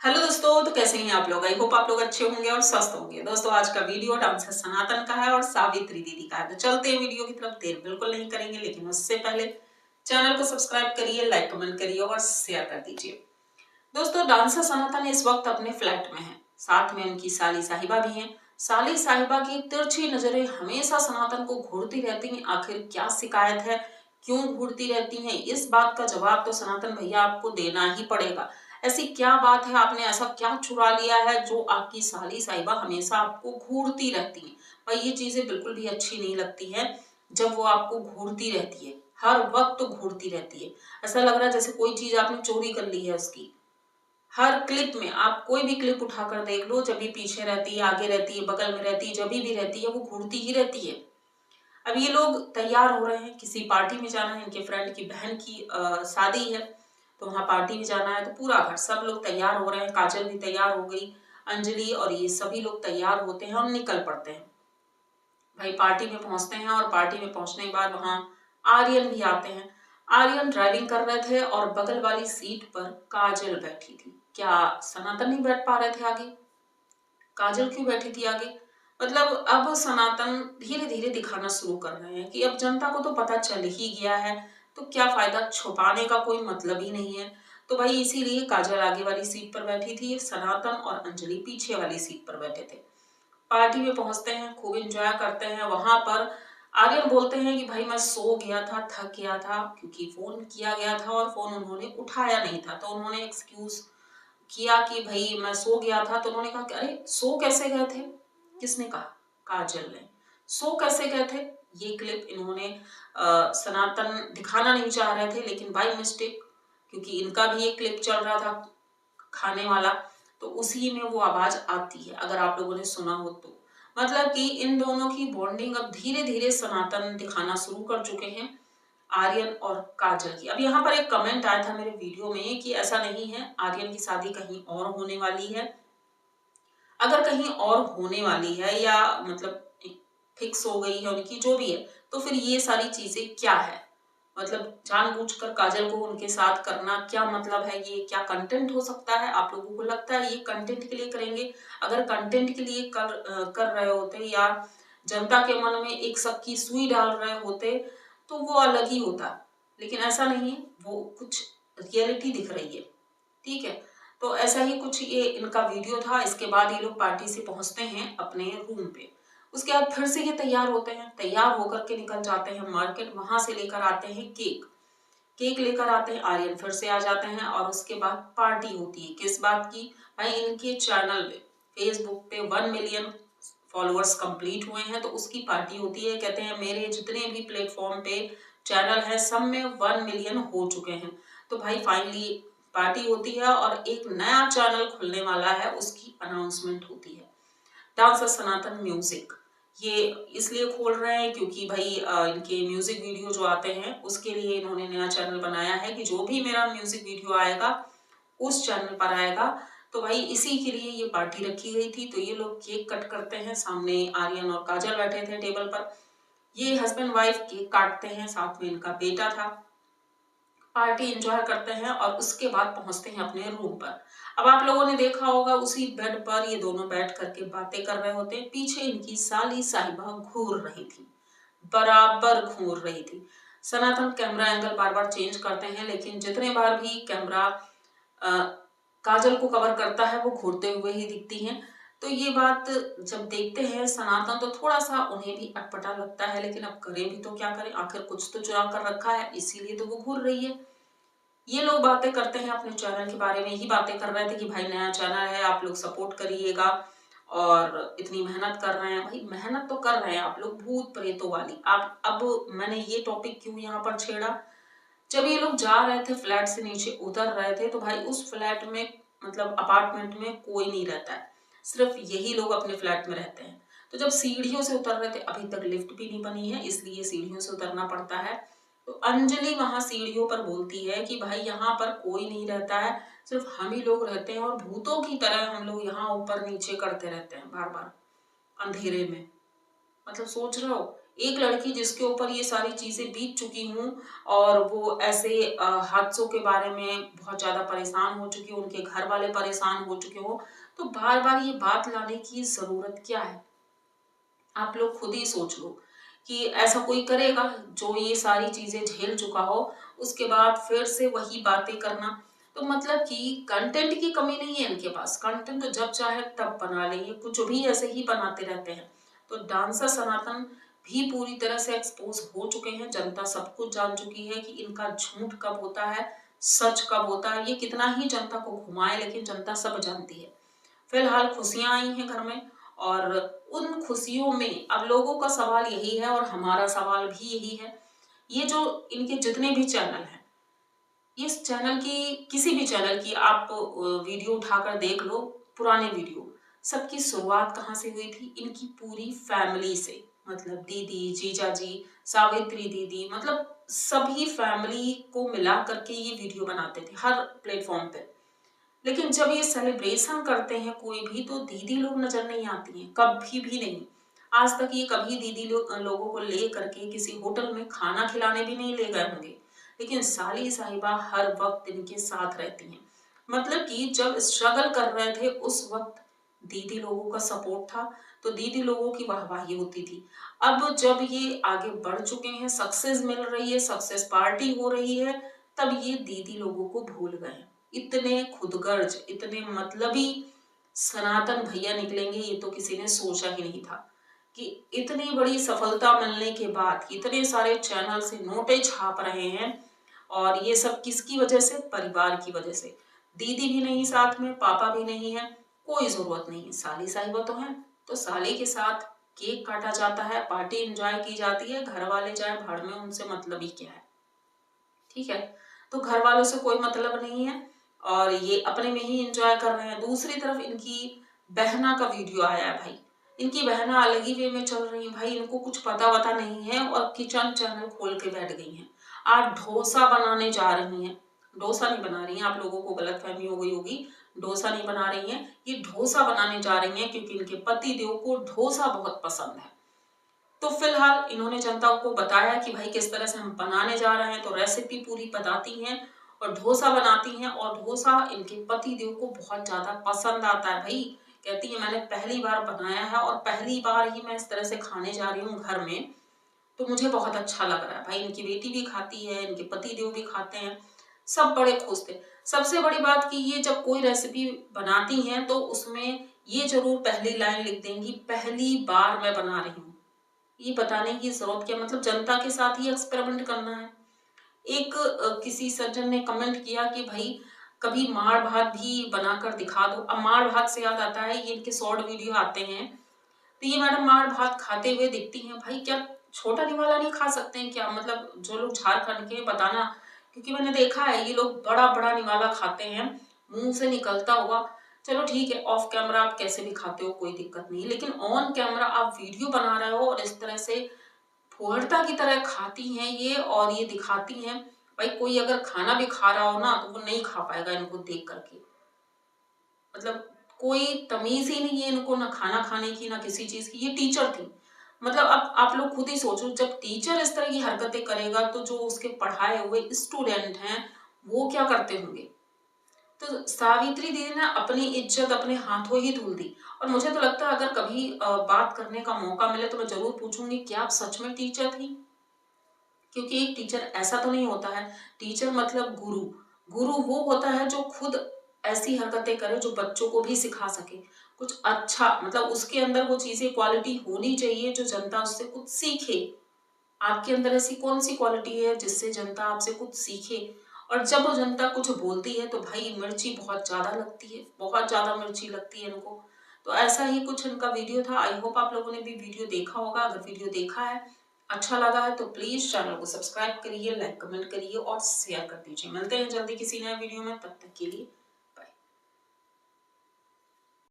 Hello दोस्तों, तो कैसे हैं आप लोग। आई होप आप लोग अच्छे होंगे और स्वस्थ होंगे। दोस्तों आज का वीडियो डांसर सनातन का है और सावित्री दीदी का है। तो चलते हैं वीडियो की तरफ। देर बिल्कुल नहीं करेंगे, लेकिन उससे पहले चैनल को सब्सक्राइब करिए, लाइक कमेंट करिए और शेयर कर दीजिए। दोस्तों डांसर सनातन इस वक्त अपने फ्लैट में है, साथ में उनकी साली साहिबा भी हैं। साली साहिबा की तिरछी नजरें हमेशा सनातन को घूरती रहती हैं। आखिर क्या शिकायत है, क्यों घूरती रहती हैं, इस बात का जवाब तो सनातन भैया आपको देना ही पड़ेगा। ऐसी क्या बात है, आपने ऐसा क्या चुरा लिया है जो आपकी साली साहिबा हमेशा आपको घूरती रहती है। भाई ये चीजें बिल्कुल भी अच्छी नहीं लगती है जब वो आपको घूरती रहती है, हर वक्त घूरती रहती है। ऐसा लग रहा है जैसे कोई चीज आपने चोरी कर ली है उसकी। हर क्लिप में आप कोई भी क्लिप उठाकर देख लो, जब भी पीछे रहती है, आगे रहती है, बगल में रहती है, जब भी रहती है वो घूरती ही रहती है। अब ये लोग तैयार हो रहे हैं, किसी पार्टी में जाना है, इनके फ्रेंड की बहन की शादी है, तो वहां पार्टी में जाना है। तो पूरा घर सब लोग तैयार हो रहे हैं, काजल भी तैयार हो गई, अंजलि और ये सभी लोग तैयार होते हैं और निकल पड़ते हैं। भाई पार्टी में पहुंचते हैं और पार्टी में पहुंचने के बाद वहां आर्यन भी आते हैं। आर्यन ड्राइविंग कर रहे थे और बगल वाली सीट पर काजल बैठी थी। क्या सनातन नहीं बैठ पा रहे थे आगे? काजल क्यों बैठी थी आगे? मतलब अब सनातन धीरे धीरे दिखाना शुरू कर रहे हैं कि अब जनता को तो पता चल ही गया है, तो क्या फायदा, छुपाने का कोई मतलब ही नहीं है। तो भाई इसीलिए काजल आगे वाली सीट पर बैठी थी, सनातन और अंजलि पीछे वाली सीट पर बैठे थे। पार्टी में पहुंचते हैं, खूब एंजॉय करते हैं। वहां पर आर्यन बोलते हैं कि भाई मैं सो गया था, थक गया था, क्योंकि फोन किया गया था और फोन उन्होंने उठाया नहीं था। तो उन्होंने एक्सक्यूज किया कि भाई मैं सो गया था। तो उन्होंने कहा कि अरे सो कैसे गए थे? किसने कहा? काजल ने। सो कैसे गए थे? ये क्लिप इन्होंने सनातन दिखाना नहीं चाह रहे थे, लेकिन बाय मिस्टेक, क्योंकि इनका भी एक क्लिप चल रहा था खाने वाला, तो उसी में वो आवाज आती है, अगर आप लोगों ने सुना हो तो। मतलब कि इन दोनों की बॉन्डिंग अब धीरे धीरे सनातन दिखाना शुरू कर चुके हैं, आर्यन और काजल की। अब यहाँ पर एक कमेंट आया था मेरे वीडियो में कि ऐसा नहीं है, आर्यन की शादी कहीं और होने वाली है। अगर कहीं और होने वाली है या मतलब फिक्स हो गई है उनकी, जो भी है, तो फिर ये सारी चीजें क्या है? मतलब जानबूझकर काजल को उनके साथ करना क्या मतलब है? ये क्या कंटेंट हो सकता है? आप लोगों को लगता है ये कंटेंट के लिए करेंगे? अगर कंटेंट के लिए कर रहे होते या जनता के मन में एक शक की सुई डाल रहे होते तो वो अलग ही होता, लेकिन ऐसा नहीं है, वो कुछ रियलिटी दिख रही है। ठीक है, तो ऐसा ही कुछ ये इनका वीडियो था। इसके बाद ये लोग पार्टी से पहुंचते हैं अपने रूम पे। उसके बाद फिर से ये तैयार होते हैं, तैयार होकर के निकल जाते हैं मार्केट। वहां से लेकर आते हैं केक, केक लेकर आते हैं। आर्यन फिर से आ जाते हैं और उसके बाद पार्टी होती है। किस बात की? भाई इनके चैनल पे फेसबुक पे 1 मिलियन फॉलोअर्स कंप्लीट हुए हैं, तो उसकी पार्टी होती है। कहते हैं मेरे जितने भी प्लेटफॉर्म पे चैनल है सब में 1 मिलियन हो चुके हैं। तो भाई फाइनली पार्टी होती है और एक नया चैनल खुलने वाला है, उसकी अनाउंसमेंट होती है। डांसर सनातन म्यूजिक, ये इसलिए खोल रहे हैं क्योंकि भाई इनके म्यूजिक वीडियो जो आते हैं उसके लिए इन्होंने नया चैनल बनाया है कि जो भी मेरा म्यूजिक वीडियो आएगा उस चैनल पर आएगा। तो भाई इसी के लिए ये पार्टी रखी गई थी। तो ये लोग केक कट करते हैं, सामने आर्यन और काजल बैठे थे टेबल पर। ये हस्बैंड वाइफ केक काटते हैं, साथ में इनका बेटा था। पार्टी एंजॉय करते हैं और उसके बाद पहुंचते हैं अपने रूम पर। अब आप लोगों ने देखा होगा उसी बेड पर ये दोनों बैठ करके बातें कर रहे होते हैं। पीछे इनकी साली साहिबा घूर रही थी, बराबर घूर रही थी। सनातन कैमरा एंगल बार बार चेंज करते हैं, लेकिन जितने बार भी कैमरा काजल को कवर करता है वो घूरते हुए ही दिखती हैं। तो ये बात जब देखते हैं सनातन तो थोड़ा सा उन्हें भी अटपटा लगता है, लेकिन अब करें भी तो क्या करें, आखिर कुछ तो चुरा कर रखा है, इसीलिए तो वो घूर रही है। ये लोग बातें करते हैं अपने चैनल के बारे में, ही बातें कर रहे थे कि भाई नया चैनल है, आप लोग सपोर्ट करिएगा और इतनी मेहनत कर रहे हैं। भाई मेहनत तो कर रहे हैं आप लोग भूत प्रेतों वाली। आप अब मैंने ये टॉपिक क्यों यहाँ पर छेड़ा, जब ये लोग जा रहे थे फ्लैट से नीचे उतर रहे थे, तो भाई उस फ्लैट में मतलब अपार्टमेंट में कोई नहीं रहता है, सिर्फ यही लोग अपने फ्लैट में रहते हैं। तो जब सीढ़ियों से उतर रहे थे, अभी तक लिफ्ट भी नहीं बनी है इसलिए सीढ़ियों से उतरना पड़ता है। तो अंजलि वहां सीढ़ियों पर बोलती है कि भाई यहाँ पर कोई नहीं रहता है, सिर्फ हम ही लोग रहते हैं और भूतों की तरह हम लोग यहाँ ऊपर नीचे करते रहते हैं बार बार अंधेरे में। मतलब सोच रहे हो, एक लड़की जिसके ऊपर ये सारी चीजें बीत चुकी हूँ और वो ऐसे हादसों के बारे में बहुत ज्यादा परेशान हो चुकी हो, उनके घर वाले परेशान हो चुके हो, तो बार बार ये बात लाने की जरूरत क्या है? आप लोग खुद ही सोच लो कि ऐसा कोई करेगा जो ये सारी चीजें झेल चुका हो, उसके बाद फिर से वही बातें करना। तो मतलब कि कंटेंट की कमी नहीं है इनके पास, कंटेंट तो जब चाहे तब बना ले, ये कुछ भी ऐसे ही बनाते रहते हैं। तो डांसर सनातन भी पूरी तरह से एक्सपोज हो चुके हैं, जनता सब कुछ जान चुकी है कि इनका झूठ कब होता है, सच कब होता है। ये कितना ही जनता को घुमाए लेकिन जनता सब जानती है। फिलहाल खुशियां आई हैं घर में, और उन खुशियों में अब लोगों का सवाल यही है और हमारा सवाल भी यही है, ये जो इनके जितने भी चैनल हैं, इस चैनल की किसी भी चैनल की आप वीडियो उठाकर देख लो, पुराने वीडियो, सबकी शुरुआत कहाँ से हुई थी? इनकी पूरी फैमिली से, मतलब दीदी, जीजा जी, सावित्री दीदी, मतलब सभी फैमिली को मिला करके ये वीडियो बनाते थे हर प्लेटफॉर्म पे। लेकिन जब ये सेलिब्रेशन करते हैं कोई भी, तो दीदी लोग नजर नहीं आती हैं, कभी भी नहीं। आज तक ये कभी दीदी लोगों को ले करके किसी होटल में खाना खिलाने भी नहीं ले गए होंगे, लेकिन साली साहिबा हर वक्त इनके साथ रहती हैं। मतलब कि जब स्ट्रगल कर रहे थे उस वक्त दीदी लोगों का सपोर्ट था, तो दीदी लोगों की वाहवाही होती थी। अब जब ये आगे बढ़ चुके हैं, सक्सेस मिल रही है, सक्सेस पार्टी हो रही है, तब ये दीदी लोगों को भूल गए हैं। इतने खुदगर्ज, इतने मतलबी सनातन भैया निकलेंगे ये तो किसी ने सोचा ही नहीं था। कि इतनी बड़ी सफलता मिलने के बाद इतने सारे चैनल से नोटें छाप रहे हैं, और ये सब किसकी वजह से? परिवार की वजह से। दीदी भी नहीं साथ में, पापा भी नहीं है, कोई जरूरत नहीं है, साली साहिबा तो है, तो साली के साथ केक काटा जाता है, पार्टी एंजॉय की जाती है, घर वाले जाए भाड़ में, उनसे मतलब ही क्या है? ठीक है, तो घर वालों से कोई मतलब नहीं है और ये अपने में ही एंजॉय कर रहे हैं। दूसरी तरफ इनकी बहना का वीडियो आया है भाई, इनकी बहना अलग ही वे में चल रही है भाई, इनको कुछ पता वता नहीं है और किचन चैनल खोल के बैठ गई हैं। आज डोसा बनाने जा रही हैं, डोसा नहीं बना रही हैं, आप लोगों को गलतफहमी हो गई होगी, डोसा नहीं बना रही हैं, ये डोसा बनाने जा रही हैं क्योंकि इनके पति देव को डोसा बहुत पसंद है। तो फिलहाल इन्होंने जनता को बताया कि भाई किस तरह से हम बनाने जा रहे हैं, तो रेसिपी पूरी बताती हैं और डोसा बनाती हैं, और डोसा इनके पति देव को बहुत ज्यादा पसंद आता है भाई। कहती है मैंने पहली बार बनाया है और पहली बार ही मैं इस तरह से खाने जा रही हूँ घर में, तो मुझे बहुत अच्छा लग रहा है भाई। इनकी बेटी भी खाती है, इनके पति देव भी खाते हैं, सब बड़े खुश थे। सबसे बड़ी बात कि ये जब कोई रेसिपी बनाती हैं तो उसमें ये जरूर पहली लाइन लिख देंगी, पहली बार मैं बना रही हूँ। ये बताने की जरूरत क्या, मतलब जनता के साथ ही एक्सपेरिमेंट करना है। एक किसी सज्जन ने कमेंट किया कि भाई कभी माड़ भात भी बनाकर दिखा दो। अब माड़ भात से याद आता है, ये इनके शॉर्ट वीडियो आते हैं, तो ये मैडम माड़ भात खाते हुए दिखती हैं भाई, क्या छोटा निवाला नहीं खा सकते हैं क्या? मतलब जो लोग झारखंड के बताना, क्योंकि मैंने देखा है ये लोग बड़ा बड़ा निवाला खाते हैं, मुंह से निकलता हुआ। चलो ठीक है, ऑफ कैमरा आप कैसे भी खाते हो कोई दिक्कत नहीं, लेकिन ऑन कैमरा आप वीडियो बना रहे हो और इस तरह से फुहड़ता की तरह खाती हैं ये, और ये दिखाती हैं। भाई कोई अगर खाना भी खा रहा हो ना तो वो नहीं खा पाएगा इनको देख करके, मतलब कोई तमीज ही नहीं है इनको, ना खाना खाने की ना किसी चीज की। ये टीचर थी, मतलब अब आप लोग खुद ही सोचो, जब टीचर इस तरह की हरकतें करेगा तो जो उसके पढ़ाए हुए स्टूडेंट हैं वो क्या करते होंगे? तो सावित्री दीदी ने अपनी इज्जत अपने हाथों ही धुल दी। और मुझे तो लगता है अगर कभी बात करने का मौका मिले तो मैं जरूर पूछूंगी क्या आप सच में टीचर थी? क्योंकि एक टीचर ऐसा तो नहीं होता है, टीचर मतलब गुरु। गुरु वो होता है जो खुद ऐसी हरकतें करे जो बच्चों को भी सिखा सके कुछ अच्छा, मतलब उसके अंदर वो चीजें क्वालिटी होनी चाहिए जो जनता उससे कुछ सीखे। आपके अंदर ऐसी कौन सी क्वालिटी है जिससे जनता आपसे कुछ सीखे? और जब वो जनता कुछ बोलती है तो भाई मिर्ची बहुत ज्यादा लगती है, बहुत ज्यादा मिर्ची लगती है इनको। तो ऐसा ही कुछ इनका वीडियो था। आई होप आप लोगों ने भी वीडियो देखा होगा। अगर वीडियो देखा है, अच्छा लगा है, तो प्लीज चैनल को सब्सक्राइब करिए, लाइक कमेंट करिए और शेयर कर दीजिए। मिलते हैं जल्दी किसी नए वीडियो में, तब तक के लिए